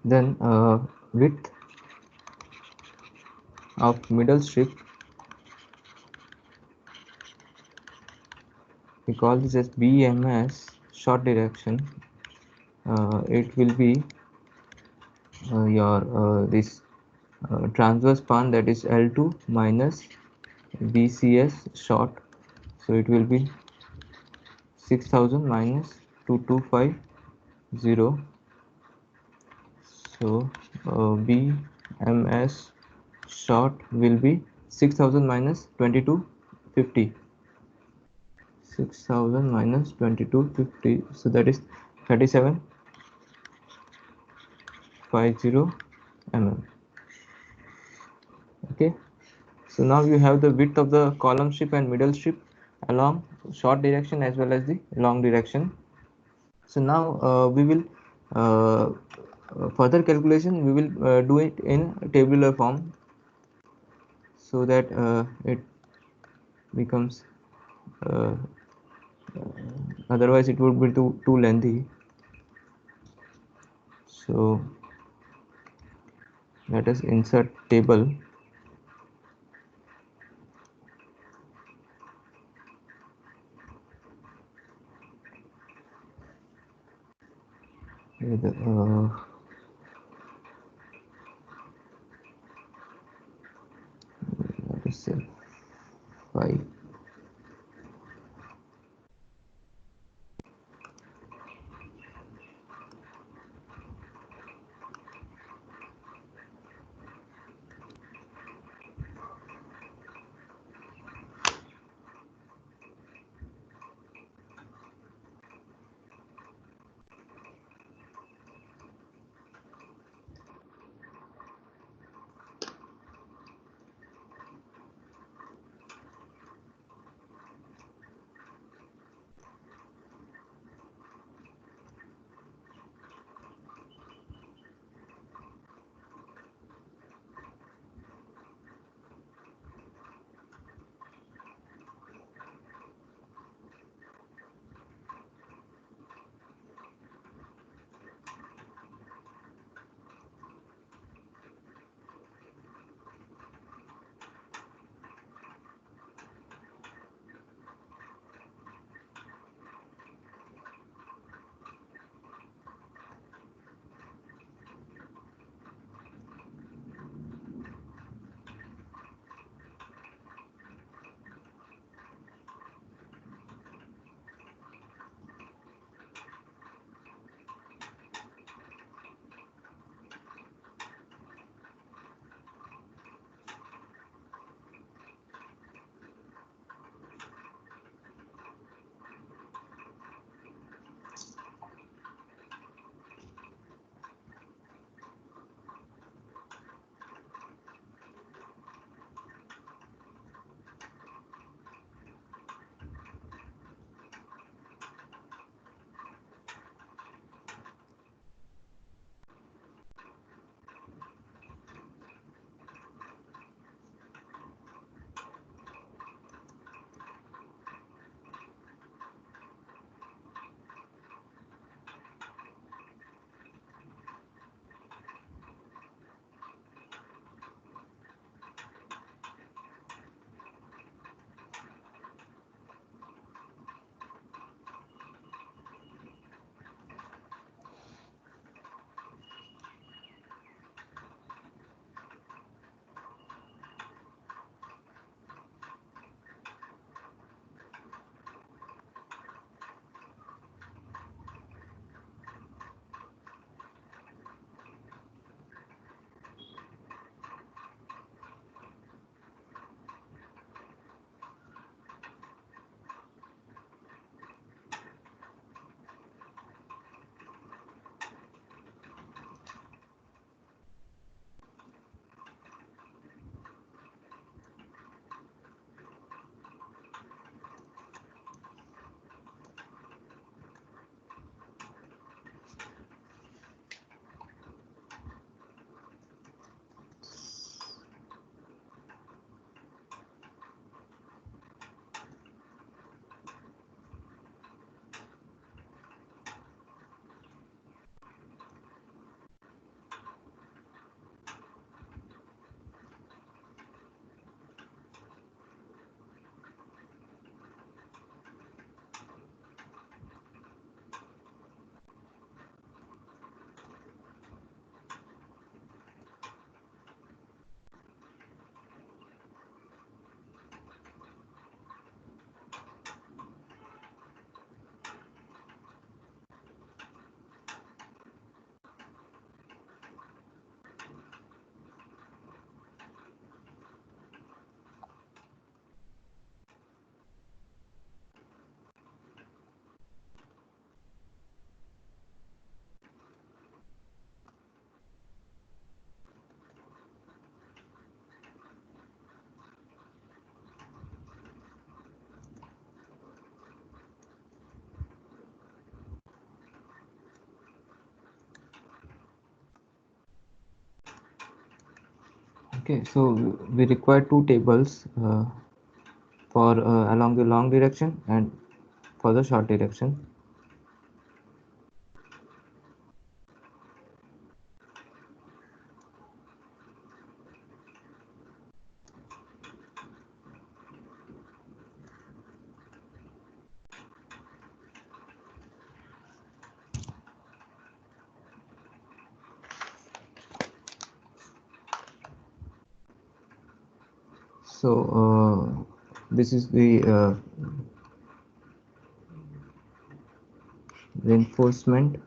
Then width of middle strip, we call this as BMS short direction. It will be your this transverse span, that is L2 minus BCS short. So it will be 6000 minus 2250. So BMS short will be 6000 minus 2250. 6000 minus 2250, so that is 3750 mm. Okay, so now you have the width of the column strip and middle strip along short direction as well as the long direction. So now we will further calculation, we will do it in tabular form, so that it becomes uh, otherwise it would be too lengthy. So let us insert table. With, let us say 5. Okay, so we require two tables for along the long direction and for the short direction. So this is the reinforcement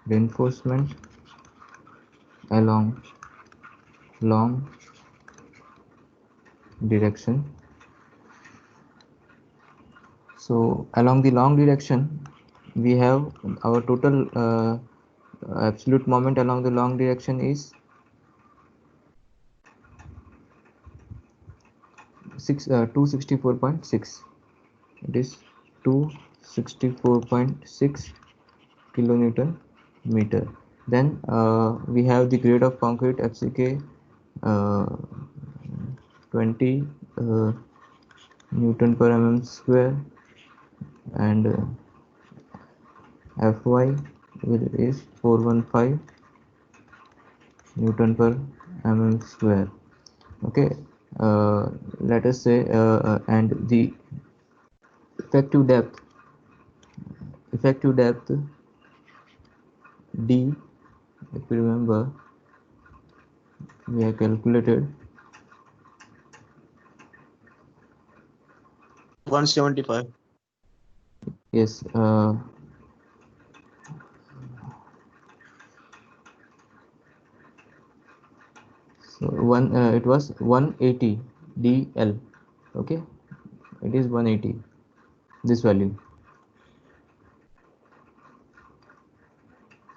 reinforcement along long direction. So along the long direction we have our total absolute moment along the long direction is 264.6. It is 264.6 kilonewton meter. Then we have the grade of concrete FCK 20 Newton per mm square, and Fy is 415 Newton per mm square. Okay, let us say and the effective depth D, if you remember, we have calculated 175. yes. So it was 180 dl. Okay, it is 180, this value.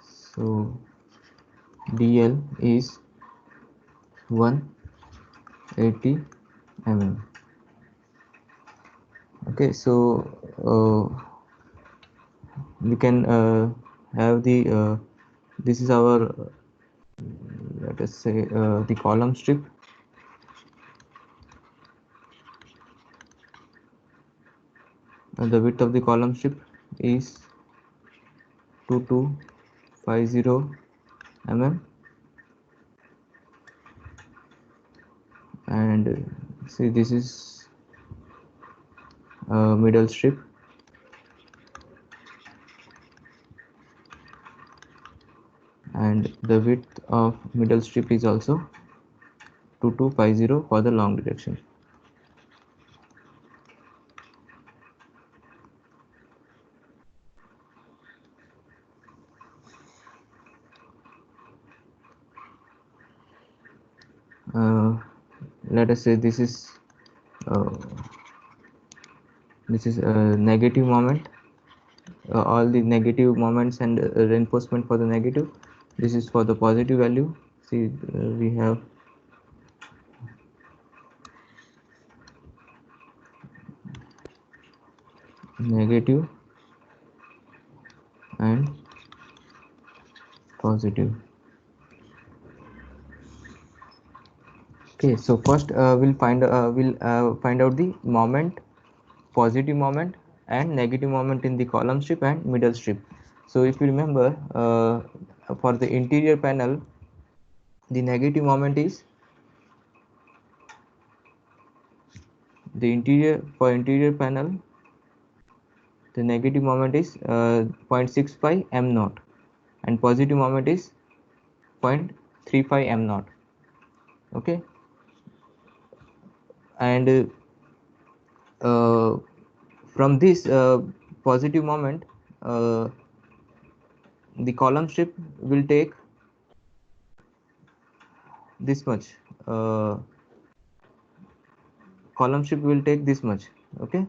So dl is 180 mm. Okay, so we can have the this is our let us say the column strip. The width of the column strip is 2250 mm, and see, this is middle strip, and the width of middle strip is also 2250 for the long direction. Let us say this is uh, negative moment, all the negative moments and reinforcement for the negative. This is for the positive value. See, we have negative and positive. Okay, so first we'll find out the moment, positive moment and negative moment in the column strip and middle strip. So if you remember, for the interior panel, the negative moment is interior panel, the negative moment is 0.65 m naught, and positive moment is 0.35 m naught. Okay, and from this positive moment, the column strip will take this much column shift will take this much, okay,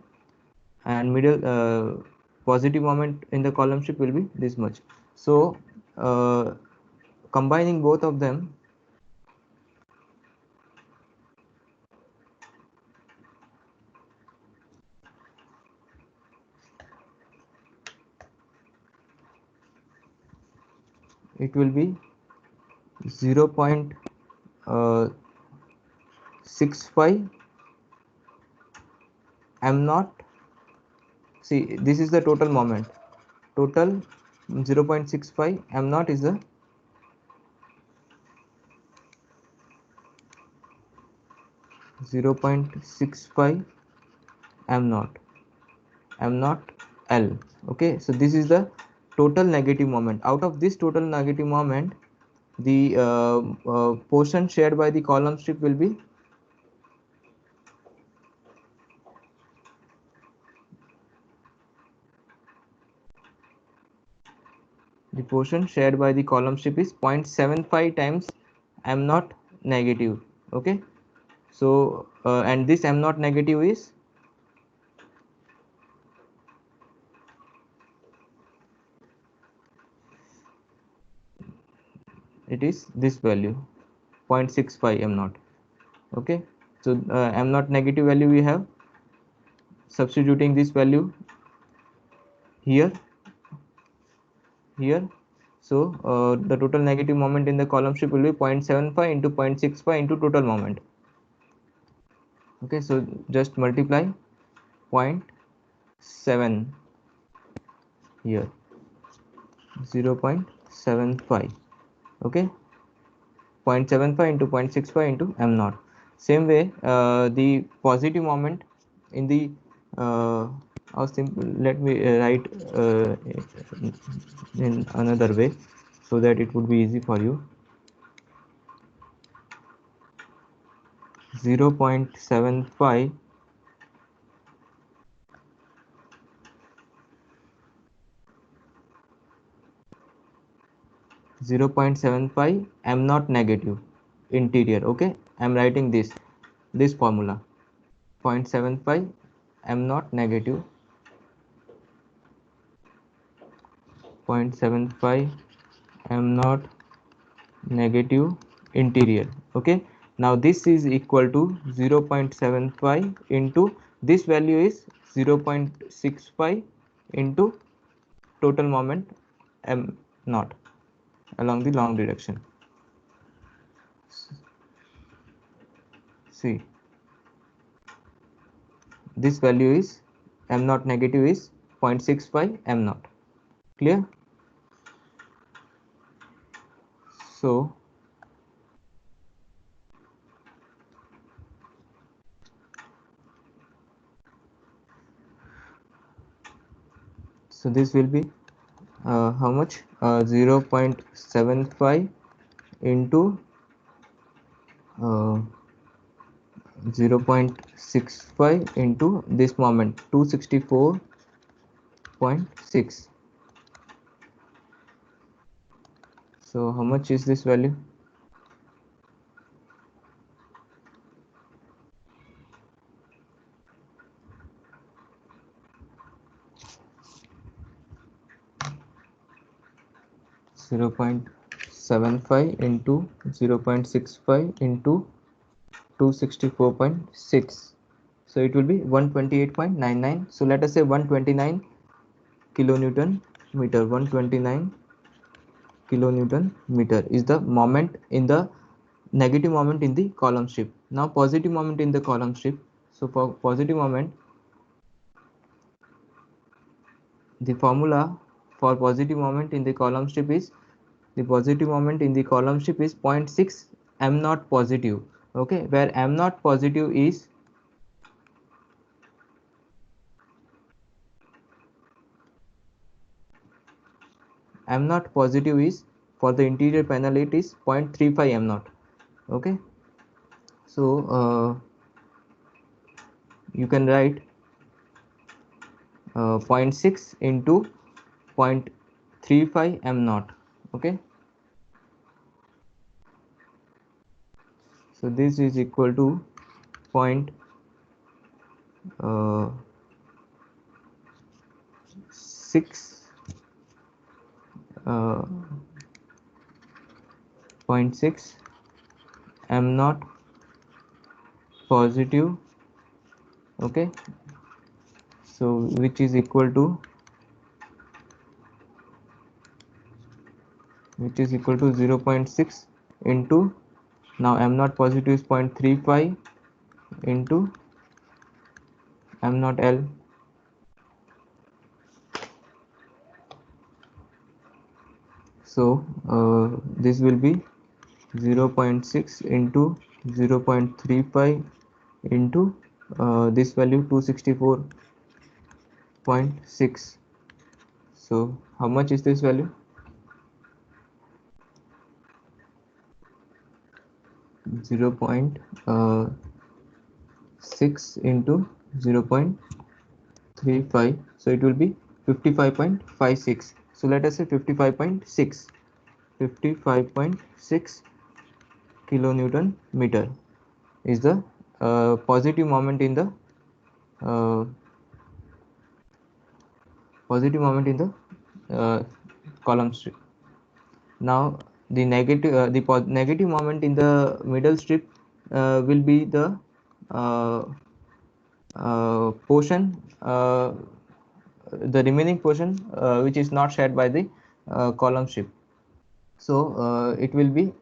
and middle positive moment in the column shift will be this much. So combining both of them, it will be 0.65 m naught. See, this is the total moment. Total 0.65 m naught is the 0.65 m naught, L. Okay, so this is the total negative moment. Out of this total negative moment, the portion shared by the column strip will be the portion shared by the column strip is 0.75 times m naught negative. Okay, so and this m naught negative is this value 0.65 m naught. Okay, so m naught negative value we have, substituting this value here, so the total negative moment in the column strip will be 0.75 into 0.65 into total moment. Okay, so just multiply 0.7 here, 0.75. okay, 0.75 into 0.65 into m naught. Same way, the positive moment in the or simple, let me write in another way so that it would be easy for you. 0.75 0.75 m naught negative interior. Okay, I'm writing this formula, 0.75 m naught negative, 0.75 m naught negative interior. Okay, now this is equal to 0.75 into this value is 0.65 into total moment m naught along the long direction. See, this value is m naught negative is 0.65 m naught. Clear? So this will be how much? 0.75 into 0.65 into this moment 264.6. So how much is this value? Zero point 0.75 into 0.65 into 264.6, so it will be 128.99. so let us say 129 kilonewton meter. 129 kilonewton meter is the moment in the negative moment in the column strip. Now positive moment in the column strip. So for positive moment, the formula for positive moment in the column strip is, the positive moment in the column strip is 0.6 m naught positive. Okay, where m naught positive is m naught positive is for the interior panel, it is 0.35 m naught. Okay, so you can write 0.6 into 0.35 m naught. Okay, so this is equal to 0.35 6 0.6 m naught positive, okay, so which is equal to 0.6 into, now m naught positive is 0.35 into m naught L. So this will be 0.6 into 0.35 into this value 264.6. So how much is this value? 0.6 into 0.35, so it will be 55.56. so let us say 55.6 kilonewton meter is the positive moment in the uh, column strip. Now the negative moment in the middle strip will be the uh, portion, the remaining portion which is not shared by the column strip. So it will be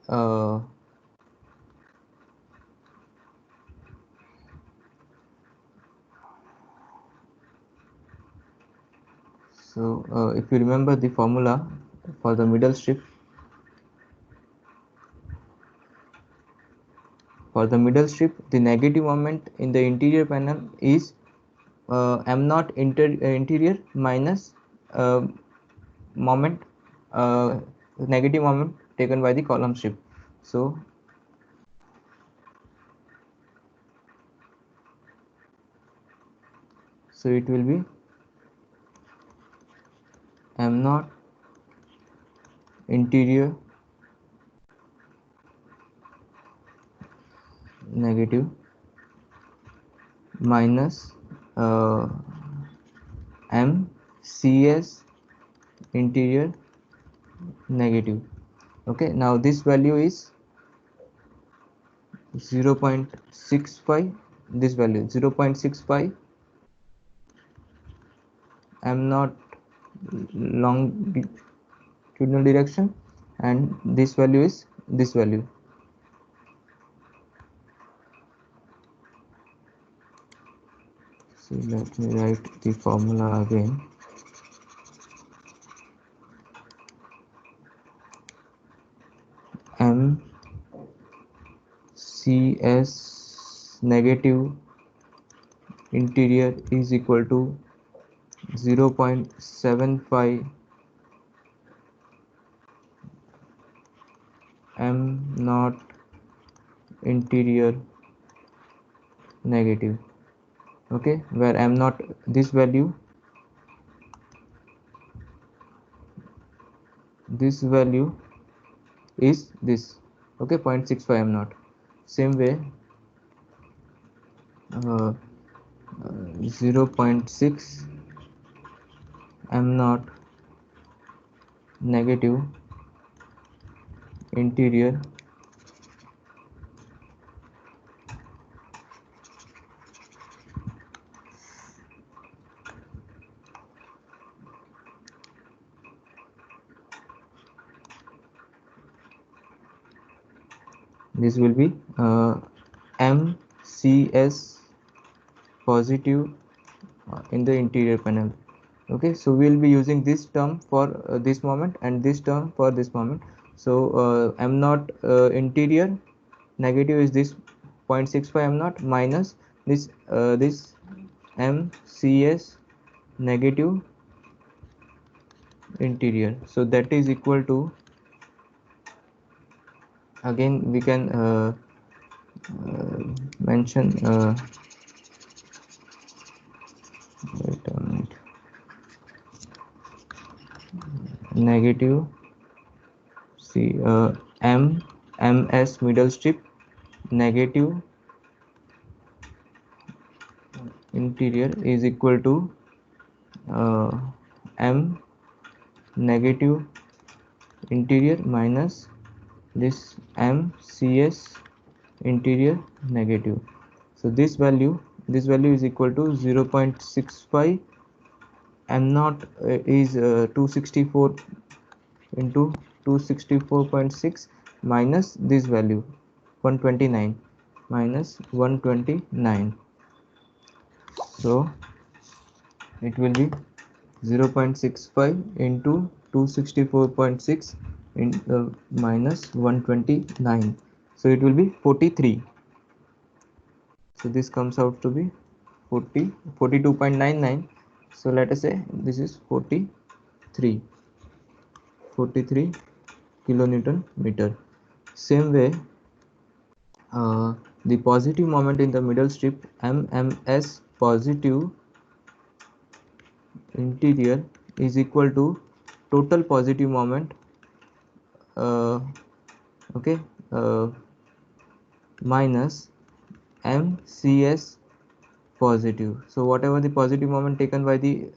if you remember the formula for the middle strip, the negative moment in the interior panel is m naught interior minus moment, negative moment taken by the column strip. So it will be m naught interior negative minus m cs interior negative. Okay, now this value is 0.65, this value 0.65 m naught longitudinal direction, and this value is this value. So let me write the formula again. M CS negative interior is equal to 0.75 m naught interior negative. Okay, where m naught, this value is this, okay, 0.65 m naught. Same way 0.6 m naught negative interior this will be MCS positive in the interior panel. Okay, so we'll be using this term for this moment and this term for this moment. So m naught interior negative is this 0.65 m naught minus this MCS negative interior. So that is equal to, again we can mention wait a minute, negative see MS middle strip negative in interior is equal to m negative interior minus this mcs interior negative. So this value is equal to 0.65. m naught is 264 into 264.6 minus this value 129 minus 129. So it will be 0.65 into 264.6 in minus 129, so it will be 43. So this comes out to be 42.99. so let us say this is 43 kilonewton meter. Same way, the positive moment in the middle strip mms positive interior is equal to total positive moment, okay, minus mcs positive. So whatever the positive moment taken by the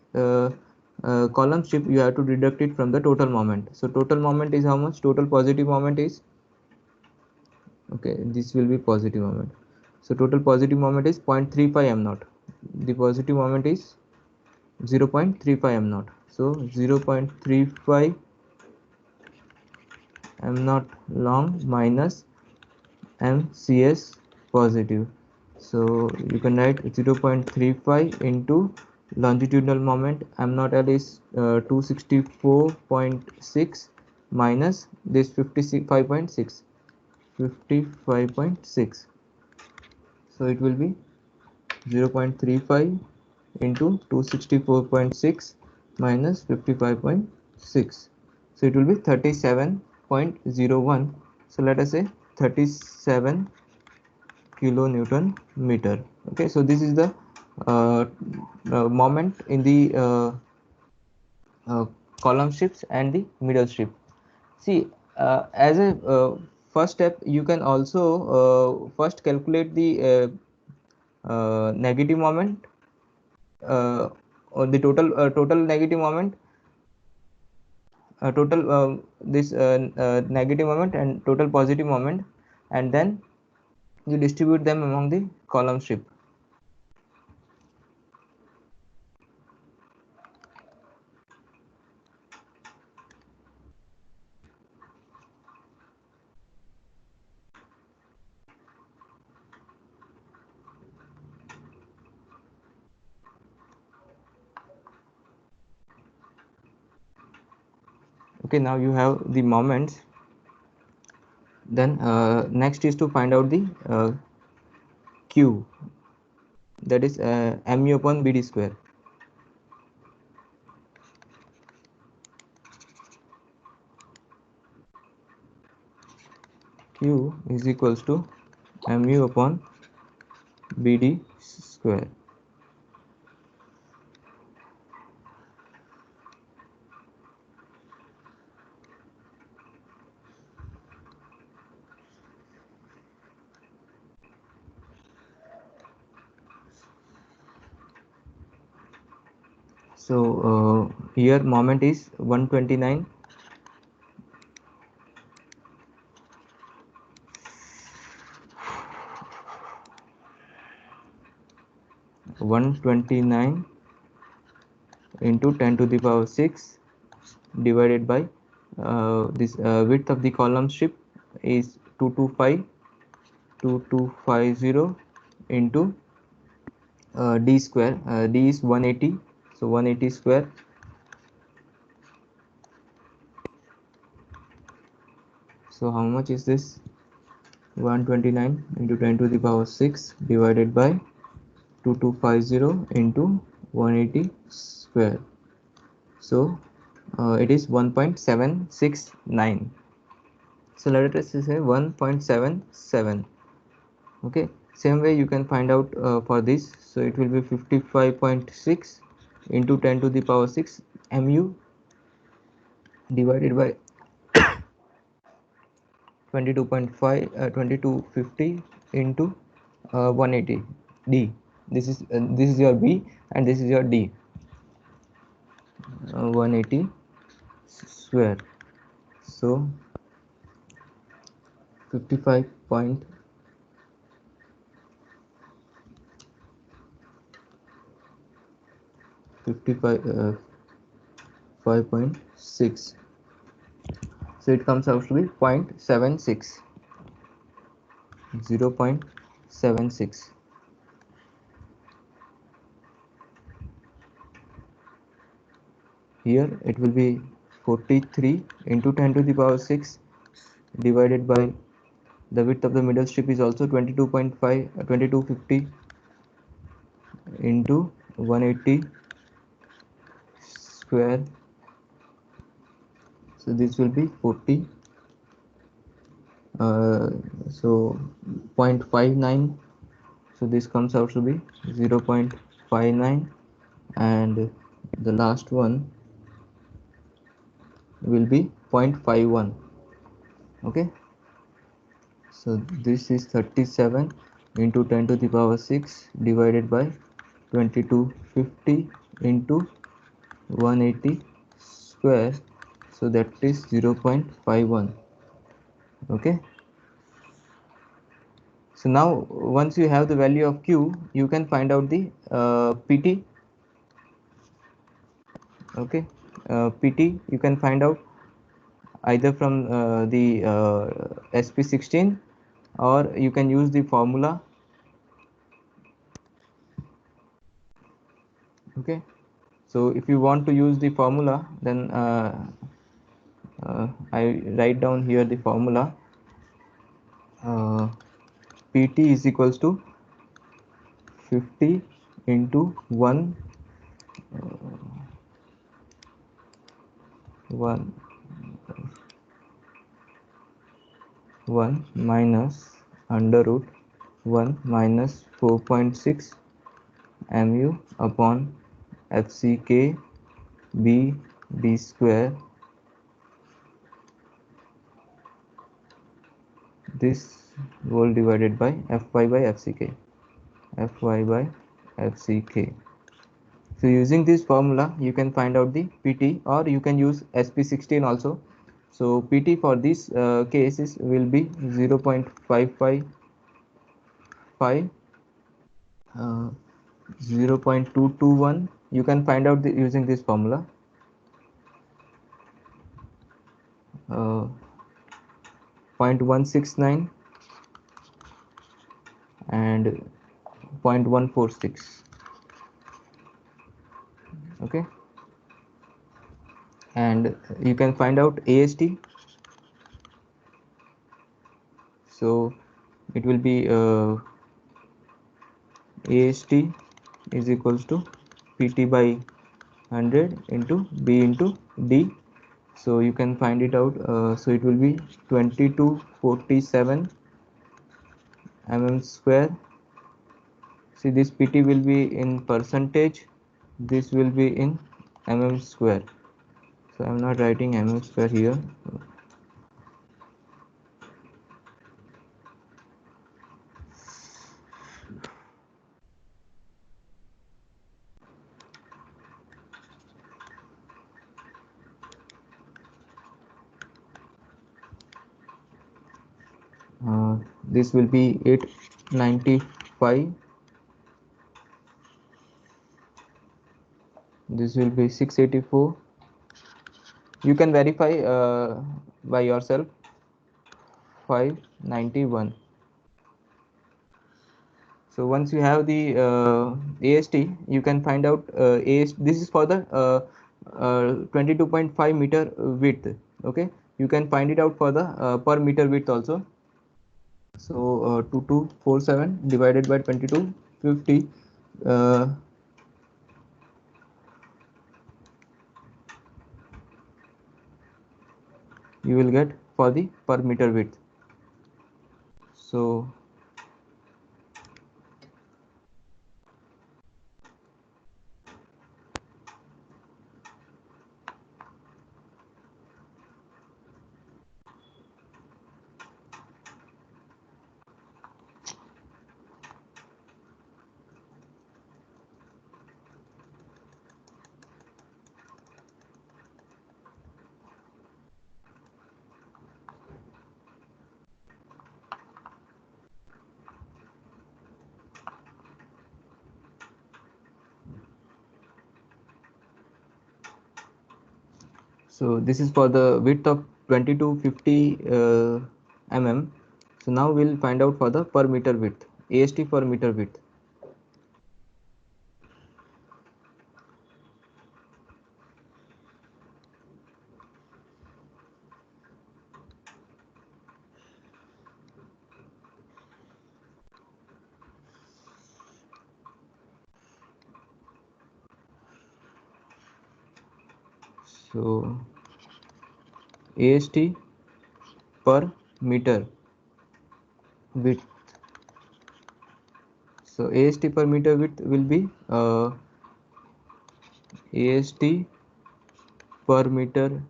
column strip, you have to deduct it from the total moment. So total moment is how much? Total positive moment is, okay, this will be positive moment. So total positive moment is 0.35 m naught. The positive moment is 0.35 m naught. So 0.35 m naught long minus mcs positive. So you can write 0.35 into longitudinal moment m naught l is 264.6 minus this 55.6. So it will be 0.35 into 264.6 minus 55.6. So it will be 37.01. So let us say 37 kilonewton meter. Okay, so this is the moment in the uh, column strips and the middle strip. See, as a first step, you can also first calculate the negative moment, or the total negative moment, total this negative moment and total positive moment, and then you distribute them among the column strip. Okay, now you have the moments. Then next is to find out the q, that is mu upon bd square. Q is equals to mu upon bd square. So here moment is 129. 129 into 10 to the power 6 divided by this width of the column strip is 2250 into d square. D is 180, so 180 square. So how much is this? 129 into 10 to the power 6 divided by 2250 into 180 square. So it is 1.769. So let us say 1.77. okay, same way you can find out for this. So it will be 55.6 into 10 to the power 6 mu divided by 22.5 2250 into 180 d. this is your B and this is your D. 180 square, so 55.5.6 so it comes out to be 0.76, 0.76. Here it will be 43 into 10 to the power 6 divided by the width of the middle strip is also 22.5, 2250 into 180 square, so this will be 40, so 0.59, so this comes out to be 0.59, and the last one will be 0.51. Okay, so this is 37 into 10 to the power 6 divided by 2250 into 180 square, so that is 0.51. Okay, so now once you have the value of Q, you can find out the PT. Okay, PT you can find out either from the SP16, or you can use the formula. Okay, so if you want to use the formula, then I write down here the formula. PT is equals to 50 into 1 1 1 minus under root 1 minus 4.6 mu upon FCK B D square, this whole divided by Fy by FCK, Fy by FCK. So using this formula you can find out the PT, or you can use SP16 also. So PT for this cases will be 0.555, 0.221. You can find out using this formula. 0.169 and 0.146. Okay, and you can find out AST. So it will be AST is equals to PT by 100 into B into D. So you can find it out. So it will be 2247 mm square. See, this PT will be in percentage, this will be in mm square. So I'm not writing mm square here. This will be 895, this will be 684. You can verify by yourself. 591. So once you have the AST, you can find out AST. This is for the 22.5 meter width. Okay, you can find it out for the per meter width also. So 2247 divided by 2250, you will get for the per meter width. So So this is for the width of 20 to 50 mm. So now we'll find out for the per meter width, AST per meter width. So AST per meter width. So AST per meter width will be AST per meter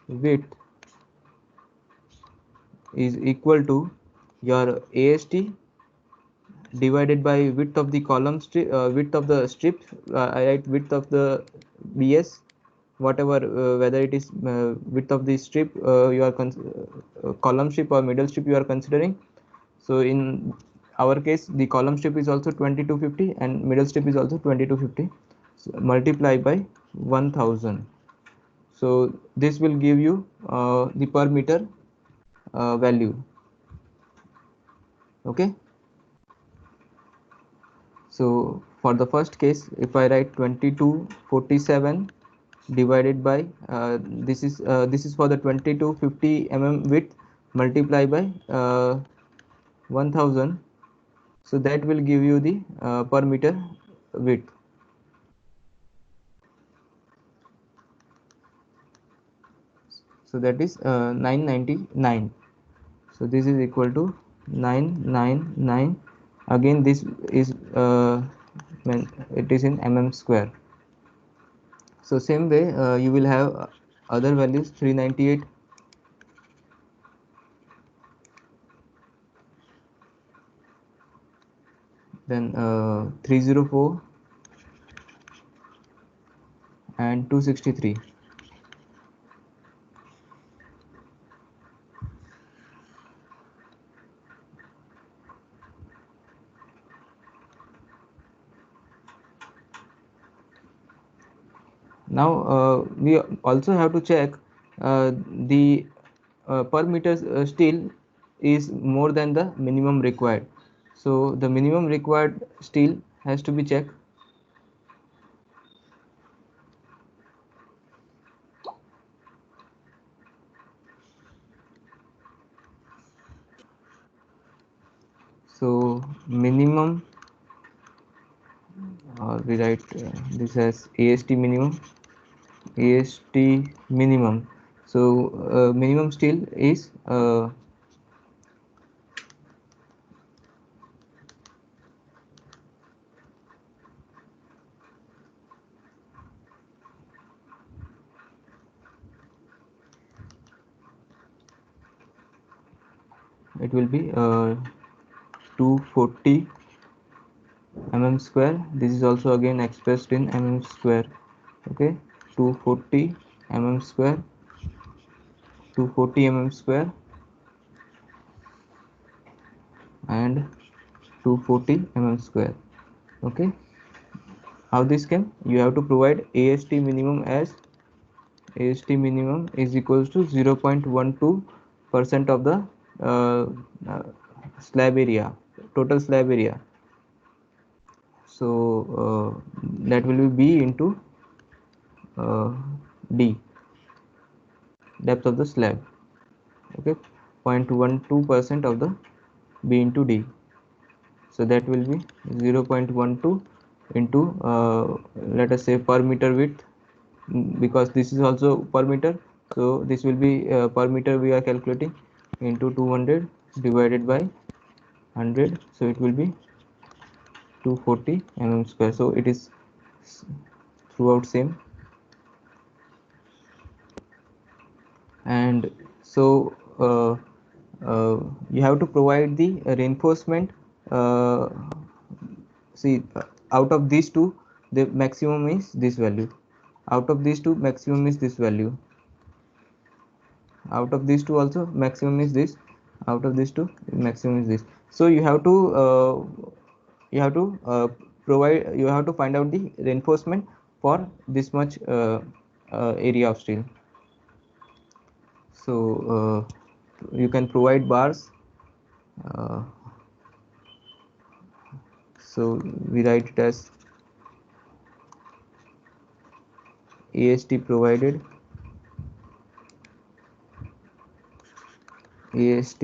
width is equal to your AST divided by width of the column strip, width of the strip. I write width of the BS, whatever, whether it is width of the strip you are column strip or middle strip you are considering. So in our case, the column strip is also 20 to 50 and middle strip is also 20 to 50. So multiply by 1000. So this will give you the per meter value. Okay. So for the first case, if I write 2247 divided by this is for the 20 to 50 mm width, multiply by 1000. So that will give you the per meter width. So that is 999. So this is equal to 999. Again this is it is in mm square. So same way you will have other values, 398, then 304 and 263. Now we also have to check the per meter steel is more than the minimum required. So the minimum required steel has to be checked. So minimum, we write this as AST minimum. AST minimum. So minimum steel is it will be 240 mm square. This is also again expressed in mm square. Okay, 240 mm square, 240 mm square and 240 mm square. Okay, how this came? You have to provide AST minimum as AST minimum is equals to 0.12% of the uh, uh, slab area, total slab area. So that will be B into D, depth of the slab. Okay, 0.12% of the B into D. So that will be 0.12 into let us say per meter width, because this is also per meter. So this will be per meter we are calculating, into 200 divided by 100. So it will be 240 mm square. So it is throughout same. And so you have to provide the reinforcement. uh, See, out of these two, the maximum is this value. Out of these two, maximum is this value. Out of these two also, maximum is this. Out of these two, maximum is this. So you have to provide, you have to find out the reinforcement for this much area of steel. So you can provide bars. uh, so we write it as AST provided, AST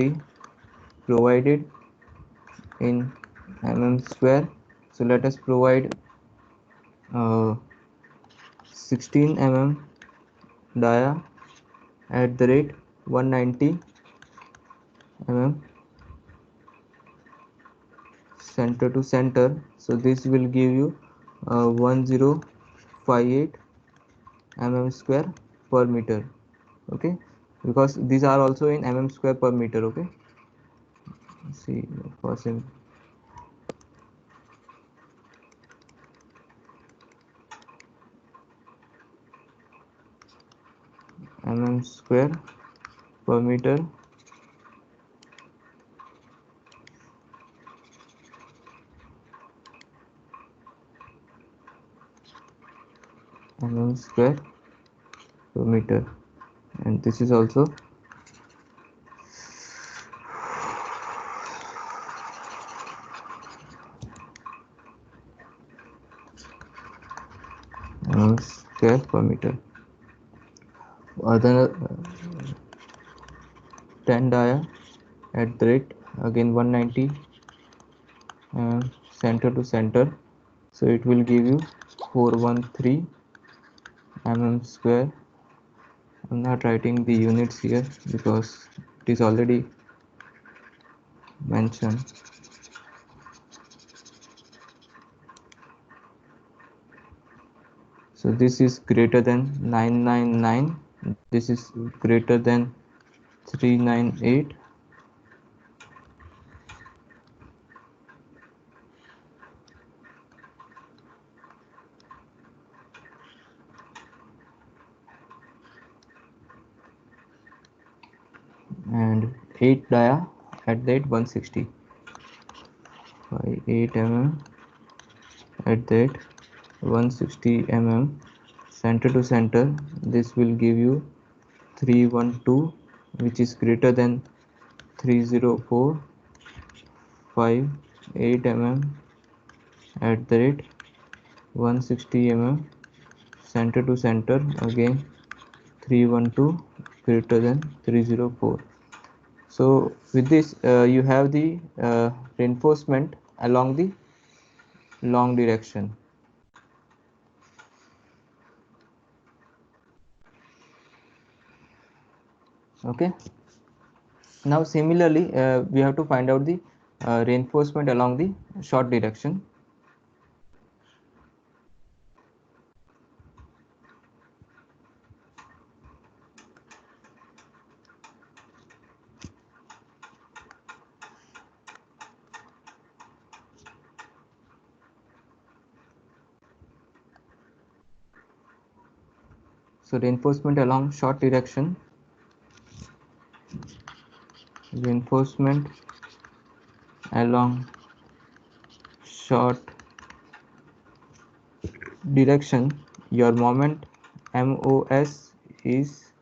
provided in mm². So let us provide 16 dia at the rate 190 mm center to center. So this will give you 1058 mm² per meter. Okay, because these are also in mm² per meter. Okay, see first mm² per meter. mm² per meter, and this is also mm² per meter. Other 10 dia at the rate again 190 center to center. So it will give you 413 mm². I'm not writing the units here because it is already mentioned. So this is greater than 999, this is greater than 398, and 8 dia at that 160 by 8 mm at that 160 mm center to center. This will give you 312, which is greater than 304.58 mm at the rate 160 mm center to center, again 312 greater than 304. So with this you have the reinforcement along the long direction. Okay, now similarly we have to find out the reinforcement along the short direction. So reinforcement along short direction, reinforcement along short direction, your moment MOS is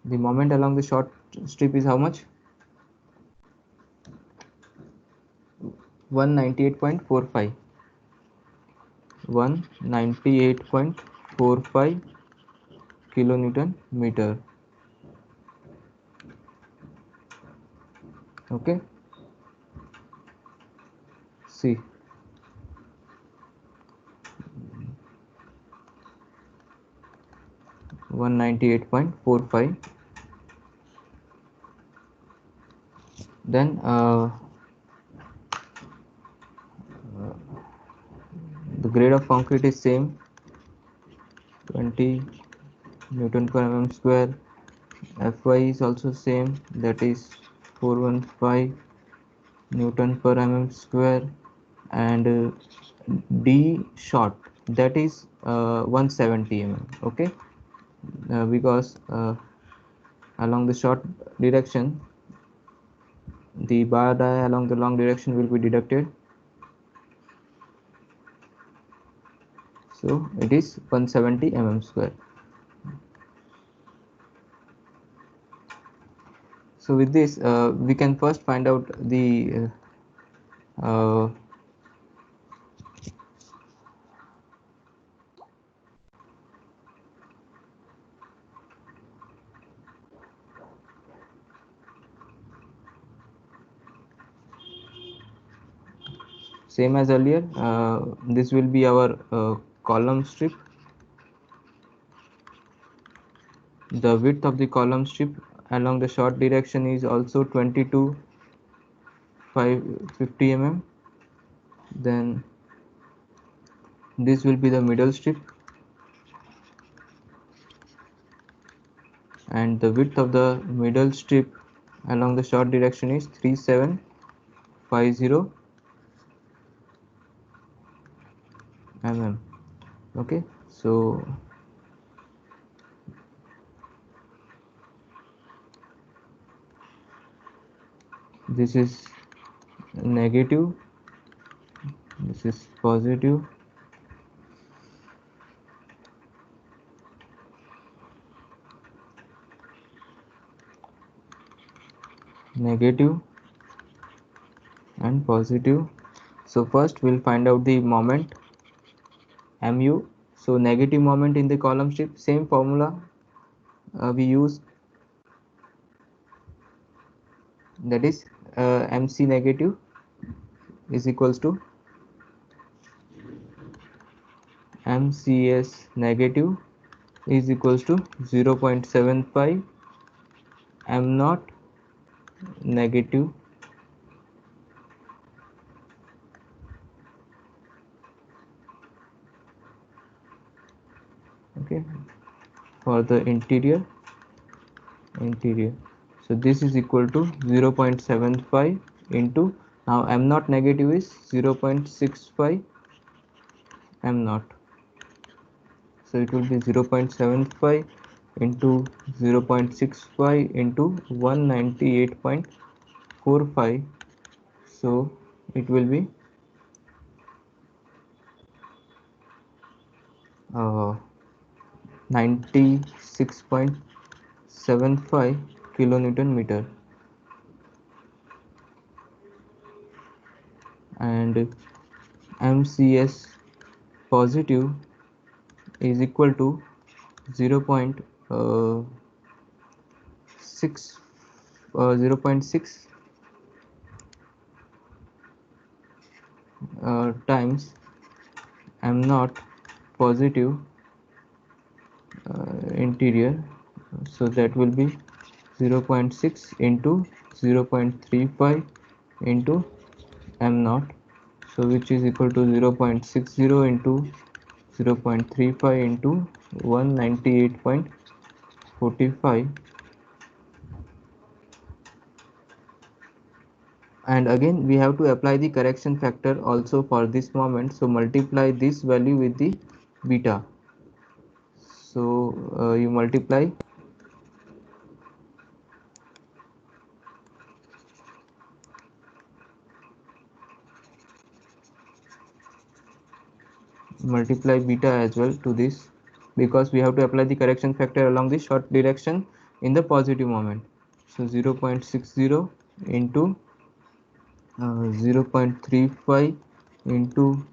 the moment along the short strip is how much? 198.45, 198.45 kilonewton meter. Okay, see 198.45. Then the grade of concrete is same, 20 Newton per mm square. Fy is also same, that is 415 Newton per mm square, and D short, that is 170 mm. Okay, because along the short direction the bar die along the long direction will be deducted. So it is 170 mm square. So with this we can first find out the same as earlier. This will be our column strip. The width of the column strip along the short direction is also 22,550 mm. Then this will be the middle strip, and the width of the middle strip along the short direction is 3750 mm. Okay, so this is negative, this is positive, negative and positive. So first we'll find out the moment mu. So negative moment in the column strip, same formula we use, that is mc negative is equals to mcs negative is equals to 0.75 m naught negative. Okay, for the interior. So this is equal to 0.75 into, now m naught negative is 0.65 m naught, so it will be 0.75 into 0.65 into 198.45, so it will be 96.75 kilonewton meter. And mcs positive is equal to 0.6 times m naught positive interior, so that will be 0.6 into 0.35 into m naught, so which is equal to 0.60 into 0.35 into 198.45. And again we have to apply the correction factor also for this moment, so multiply this value with the beta. So you multiply beta as well to this, because we have to apply the correction factor along the short direction in the positive moment. So 0.60 into 0.35 into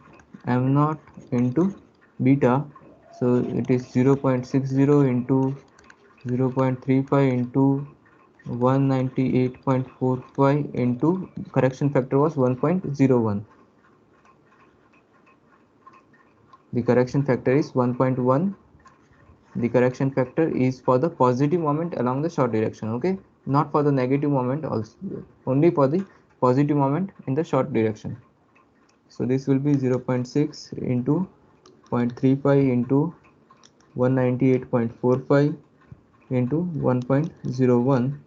m naught into beta, so it is 0.60 into 0.35 into 198.45 into correction factor was 1.01. The correction factor is 1.1. The correction factor is for the positive moment along the short direction, okay, not for the negative moment, also only for the positive moment in the short direction. So this will be 0.6 into 0.35 into 198.45 into 1.01,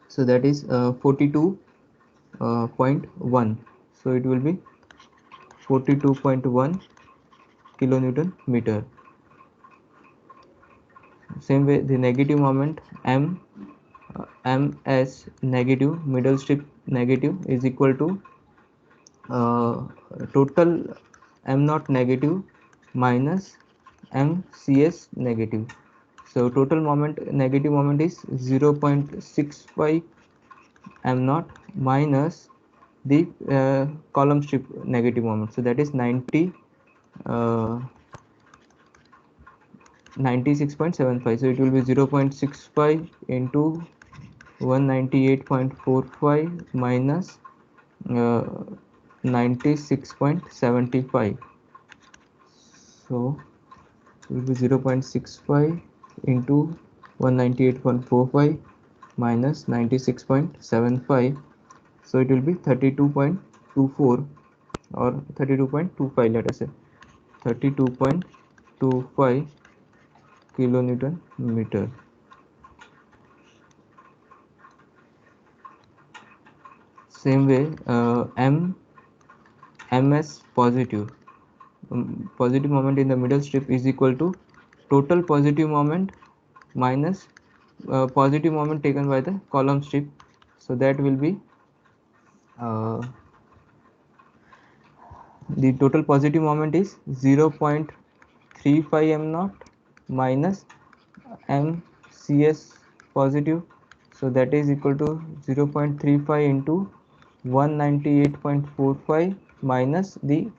so that is 42.1, so it will be 42.1 kilonewton meter. Same way the negative moment ms negative, middle strip negative, is equal to total m naught negative minus MCS negative. So total moment, negative moment is 0.65 m naught minus the column strip negative moment. So that is 96.75. So it will be 0.65 into 198.45 minus 96.75. So it will be 0.65 into 198.45 minus 96.75. So it will be 32.24 or 32.25, let us say 32.25 kilonewton meter. Same way, ms positive, positive moment in the middle strip is equal to total positive moment minus positive moment taken by the column strip. So that will be uh, the total positive moment is 0.35 m naught minus MCS positive. So that is equal to 0.35 into 198.45 minus the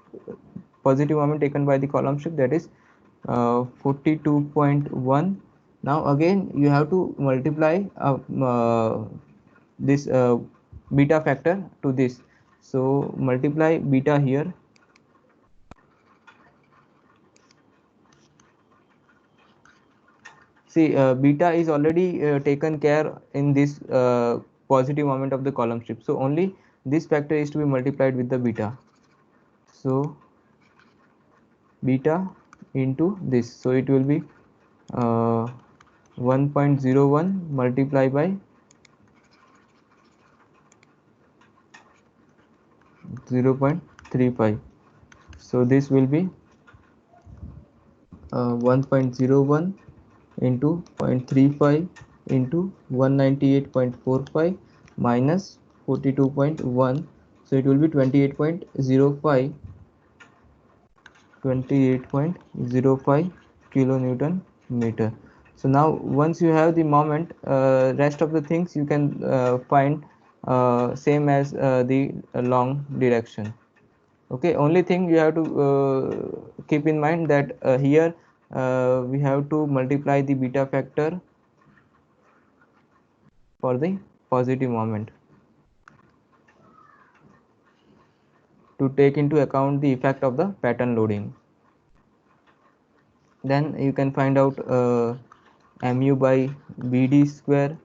positive moment taken by the column strip, that is 42.1. Now again you have to multiply this beta factor to this. So multiply beta here. See, beta is already taken care in this positive moment of the column strip. So only this factor is to be multiplied with the beta. So beta into this. So it will be 1.01 multiplied by 0.35. So this will be 1.01 into 0.35 into 198.45 minus 42.1. So it will be 28.05 kilonewton meter. So now once you have the moment, rest of the things you can find same as the long direction. Okay, only thing you have to keep in mind that here we have to multiply the beta factor for the positive moment to take into account the effect of the pattern loading. Then you can find out mu by bd square.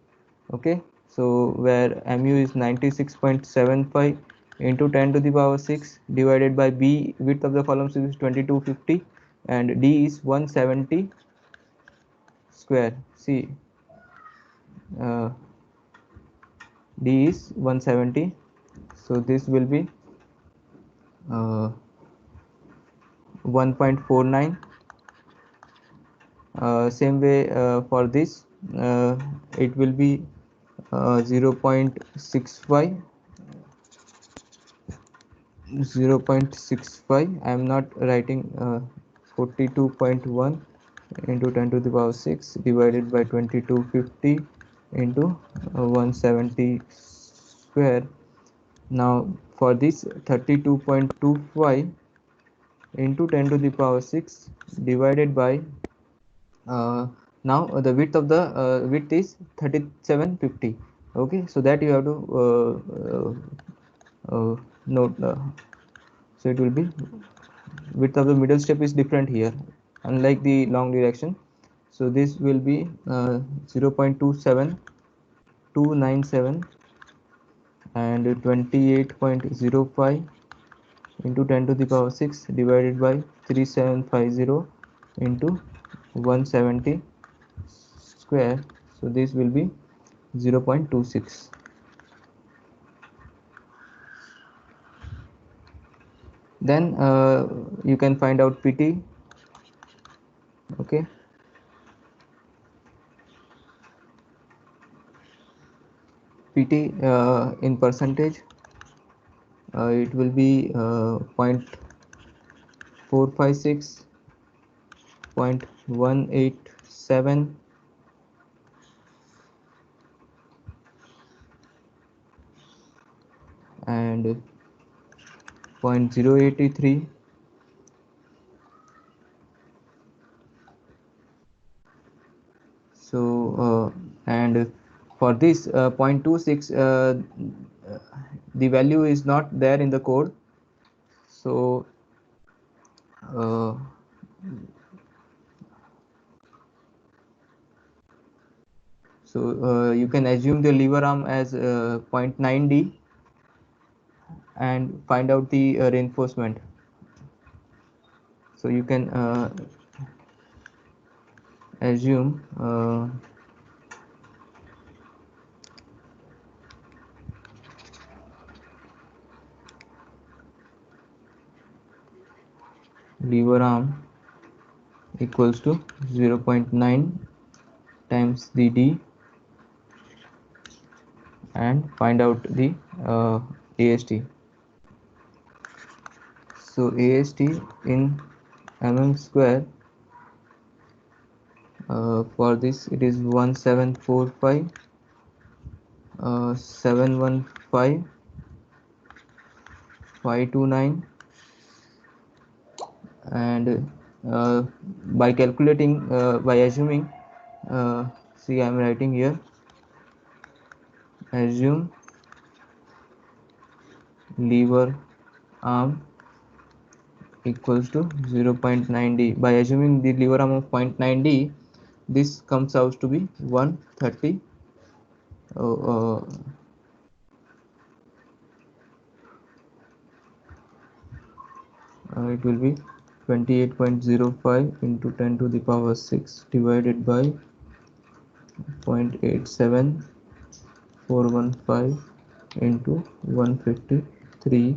Okay, so where mu is 96.75 into 10 to the power 6 divided by b, width of the column is 2250 and d is 170 square. See, uh, d is 170, so this will be 1.49. Same way for this, it will be 0.65. I am not writing 42.1 into 10 to the power 6 divided by 2250 into 170 square. Now for this 32.25 into 10 to the power 6 divided by now the width of the width is 3750. Okay, so that you have to note. So it will be width of the middle step is different here, unlike the long direction. So this will be 0.27297 and 28.05 into 10 to the power 6 divided by 3750 into 170 square. So this will be 0.26. Then you can find out PT. Okay, PT in percentage, it will be 0.456 0.187 and 0.083. So and for this 0.26 the value is not there in the code, so uh, you can assume the lever arm as 0.9D and find out the reinforcement. So you can assume lever arm equals to 0.9 times the D and find out the AST. So AST in mm square, for this it is 1745 715 529, and by calculating by assuming, see I am writing here, assume lever arm equals to 0.9D. By assuming the lever arm of 0.9D, this comes out to be 130 it will be 28.05 into 10 to the power 6 divided by 0.87415 into 153,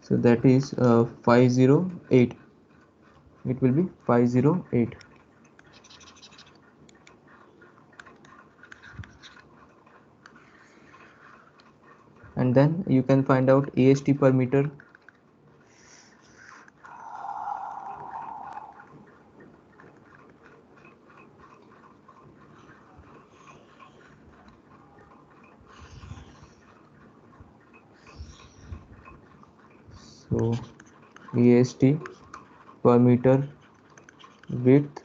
so that is 508. It will be 508. And then you can find out AST per meter. So AST per meter width,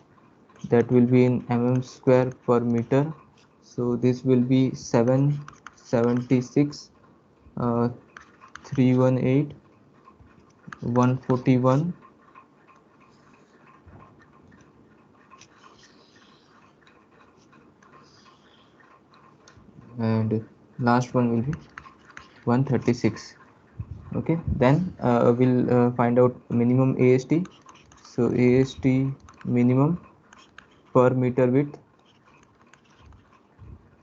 that will be in mm square per meter. So this will be 776 318 141, and last one will be 136. Okay, then we'll find out minimum AST. So AST minimum per meter width,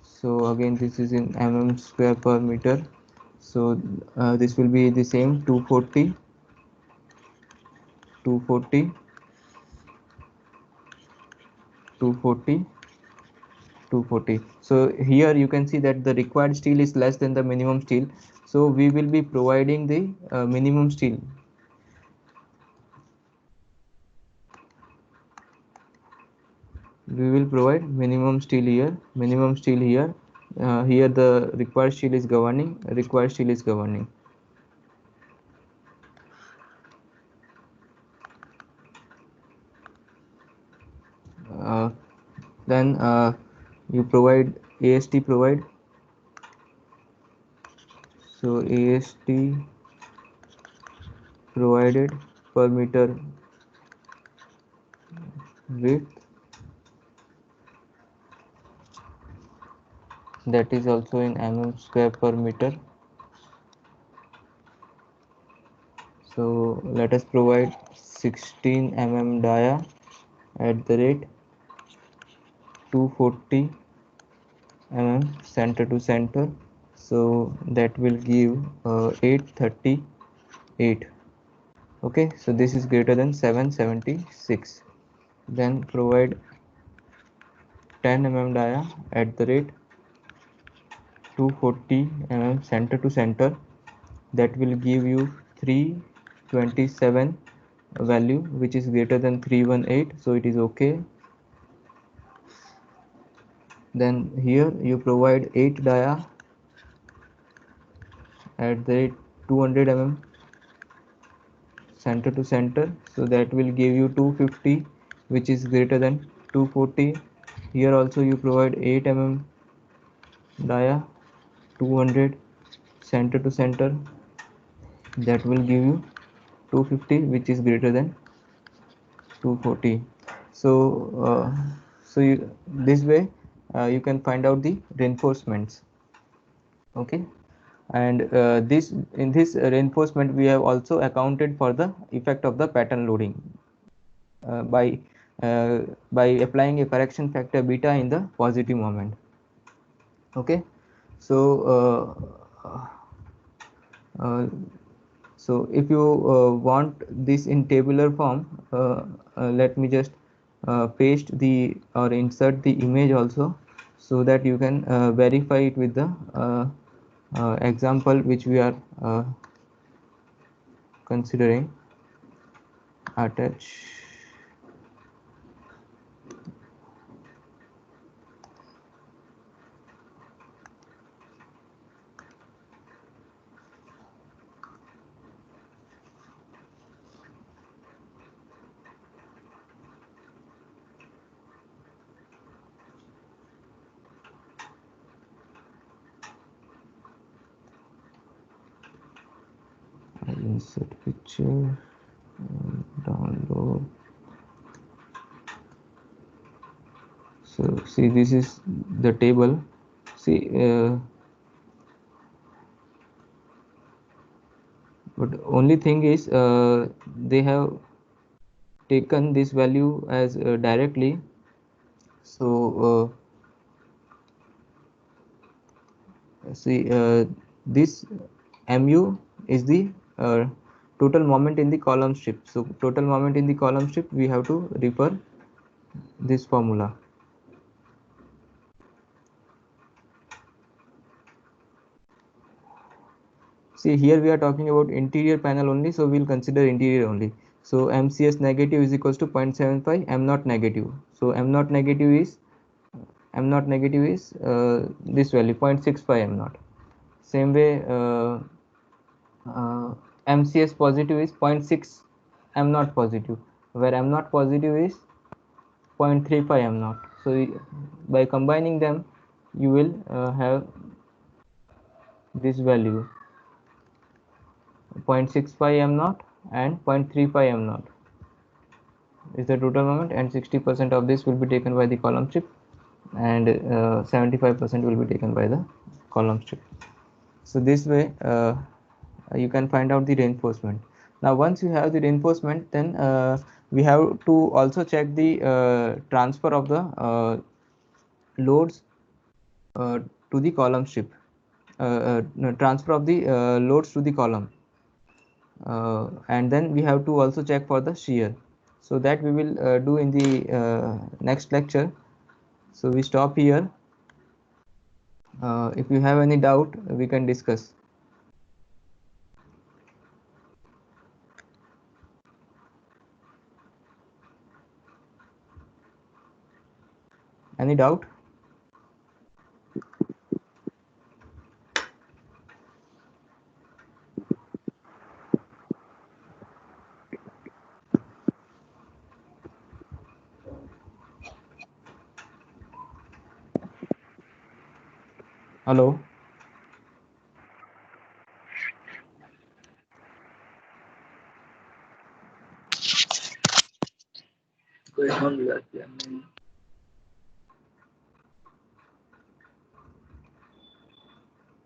so again this is in mm square per meter, so this will be the same 240 240 240 240. So here you can see that the required steel is less than the minimum steel, so we will be providing the minimum steel. We will provide minimum steel here, minimum steel here. Here the required steel is governing, required steel is governing. Then you provide AST provide, so AST provided per meter width, that is also in mm square per meter. So let us provide 16 mm dia at the rate 240 mm center to center, so that will give 838. Okay, so this is greater than 776. Then provide 10 mm dia at the rate 240 mm center to center, that will give you 327 value which is greater than 318, so it is okay. Then here you provide 8 dia at the 200 mm center to center, so that will give you 250 which is greater than 240. Here also you provide 8 mm dia 200 center to center, that will give you 250 which is greater than 240. So this way you can find out the reinforcements. Okay, and this in this reinforcement we have also accounted for the effect of the pattern loading uh, by by applying a correction factor beta in the positive moment. Okay, so uh, so if you want this in tabular form, let me just paste the or insert the image also, so that you can verify it with the example which we are considering. Attach. I'll insert picture, download. So see, this is the table. See, but only thing is they have taken this value as directly. So see, this mu is the total moment in the column strip. So total moment in the column strip, we have to refer this formula. See, here we are talking about interior panel only, so we'll consider interior only. So MCS negative is equals to 0.75, M naught negative. So M naught negative is this value 0.65 M naught. Same way, MCS positive is 0.6 M naught positive, where M naught positive is 0.35 M naught. So by combining them, you will have this value 0.65 M naught and 0.35 M naught is the total moment, and 60% of this will be taken by the column strip, and 75% will be taken by the column strip. So this way you can find out the reinforcement. Now once you have the reinforcement, then we have to also check the transfer of the loads to the column strip, no, transfer of the loads to the column, and then we have to also check for the shear. So that we will do in the next lecture. So we stop here. If you have any doubt, we can discuss. Any doubt? Hello?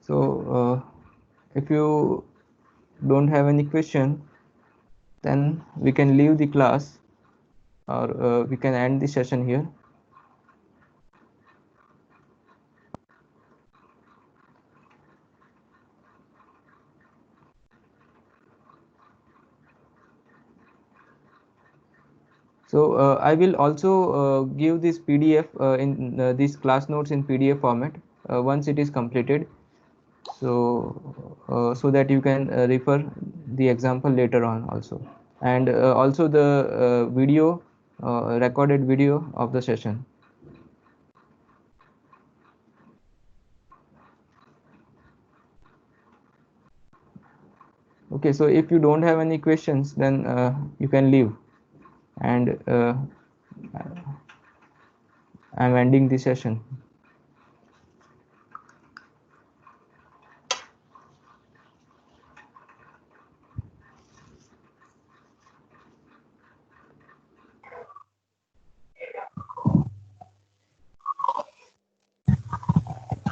So if you don't have any question, then we can leave the class, or we can end the session here. So I will also give this PDF in these class notes in PDF format once it is completed, so so that you can refer the example later on also. and also the video, recorded video of the session. Okay, so if you don't have any questions, then you can leave, and I'm ending the session.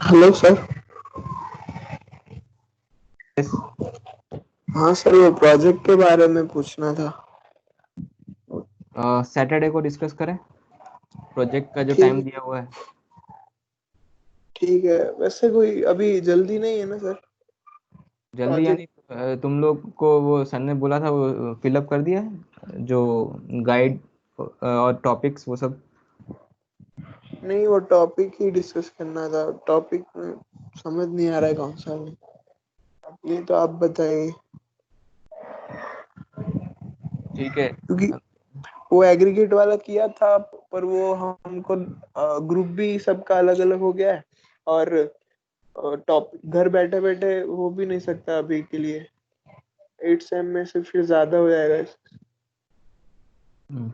Hello sir. Yes. हाँ sir, वो project के बारे में पूछना था। Saturday को discuss करें, project का जो टाइम ठीक दिया हुआ है। ठीक है, वैसे कोई अभी जल्दी नहीं है ना सर? जल्दी यानी प्रोजेक्ट तुम लोग को वो सर ने बोला था वो फिलअप कर दिया है, जो गाइड और टॉपिक्स वो सब। नहीं, वो टॉपिक ही डिस्कस करना था। टॉपिक में समझ नहीं आ रहा है कौन सा है। ये तो आप बताइए, ठीक है। क्योंकि वो एग्रीगेट वाला किया था, पर वो हमको ग्रुप भी सबका अलग अलग हो गया है, और टॉपिक घर बैठे बैठे हो भी नहीं सकता अभी के लिए। 8 सेम में से फिर ज्यादा हो जाएगा। हम्म,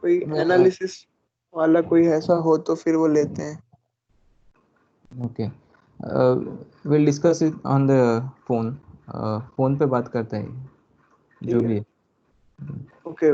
कोई एनालिसिस वाला कोई ऐसा हो तो फिर वो लेते हैं। Okay, will discuss it on the phone, phone पे बात करते हैं जो ठीक है, भी है। ओके।